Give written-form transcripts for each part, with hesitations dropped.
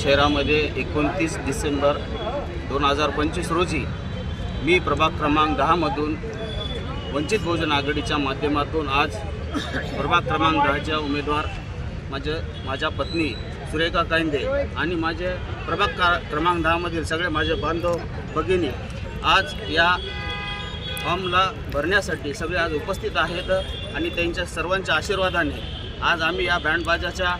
शहरामध्ये 29 डिसेंबर 2025 रोजी मी प्रभाग क्रमांक 10 मधून वंचित बहुजन आघाडीच्या माध्यमातून आज प्रभाग क्रमांक 10च्या उमेदवार माझ्या पत्नी सुरेखा कायंदे आणि माझे प्रभाग क्रमांक 10 मधील सगळे माझे बांधव भगिनी आज या फॉर्मला भरण्यासाठी सगळे आज उपस्थित आहेत आणि त्यांच्या सर्वांच्या आशीर्वादाने आज आम्ही या बँडबाजाच्या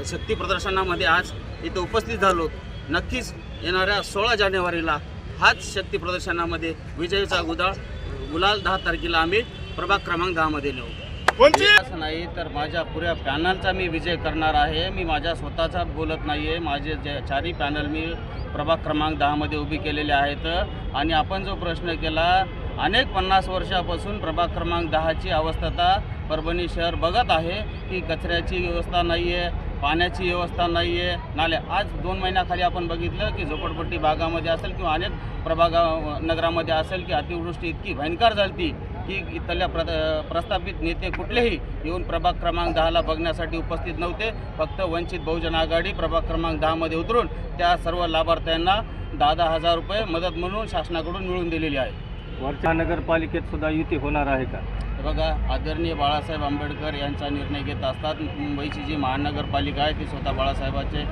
शक्ती प्रदर्शनामध्ये आज इथे उपस्थित झालो। नक्कीच येणाऱ्या 16 जानेवारीला हाच शक्ती प्रदर्शनामध्ये विजयाचा गुलाल 10 तारखेला आम्ही प्रभाग क्रमांक 10 मध्ये नेऊ। असं नाही तर माझ्या पुऱ्या पॅनलचा मी विजय करणार आहे। मी माझ्या स्वतःचा बोलत नाही आहे। माझे जे 4ही पॅनल मी प्रभाग क्रमांक 10 मध्ये उभी केलेले आहेत आणि आपण जो प्रश्न केला अनेक 50 वर्षापासून प्रभाग क्रमांक 10ची अवस्था परभणी शहर बघत आहे की कचऱ्याची व्यवस्था नाही आहे, पाण्याची व्यवस्था नाही आहे, नाल्या आज 2 महिन्याखाली आपण बघितलं की झोपडपट्टी भागामध्ये असेल किंवा अनेक नगरामध्ये असेल की अतिवृष्टी इतकी भयंकर झाली की इथल्या प्रस्थापित नेते कुठलेही येऊन प्रभाग क्रमांक 10ला बघण्यासाठी उपस्थित नव्हते। फक्त वंचित बहुजन आघाडी प्रभाग क्रमांक 10 मध्ये उतरून त्या सर्व लाभार्थ्यांना 10,000 रुपये मदत म्हणून शासनाकडून मिळवून दिलेली आहे। वरच्या नगरपालिकेत सुद्धा युती होणार आहे का? बघा, आदरणीय बाळासाहेब आंबेडकर यांचा निर्णय घेत असतात। मुंबईची जी महानगरपालिका आहे ती स्वतः बाळासाहेबांचे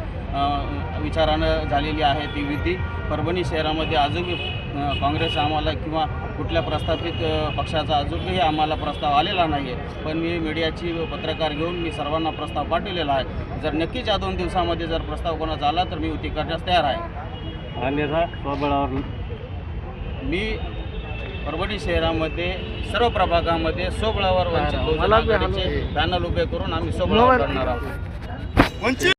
विचारानं झालेली आहे ती युती। परभणी शहरामध्ये अजूनही काँग्रेस आम्हाला किंवा कुठल्या प्रस्थापित पक्षाचा अजूनही आम्हाला प्रस्ताव आलेला नाही आहे, पण मी मीडियाची पत्रकार घेऊन मी सर्वांना प्रस्ताव पाठवलेला आहे। जर नक्कीच या 2 दिवसामध्ये जर प्रस्ताव कोणाचा आला तर मी युती करण्यास तयार आहे। अन्यथा स्वबळावर मी परभणी शहरामध्ये सर्व प्रभागामध्ये स्वबळावर वंचित बहुजन आघाडीचे पॅनल उभे करून आम्ही स्वबळावर करणार आहोत।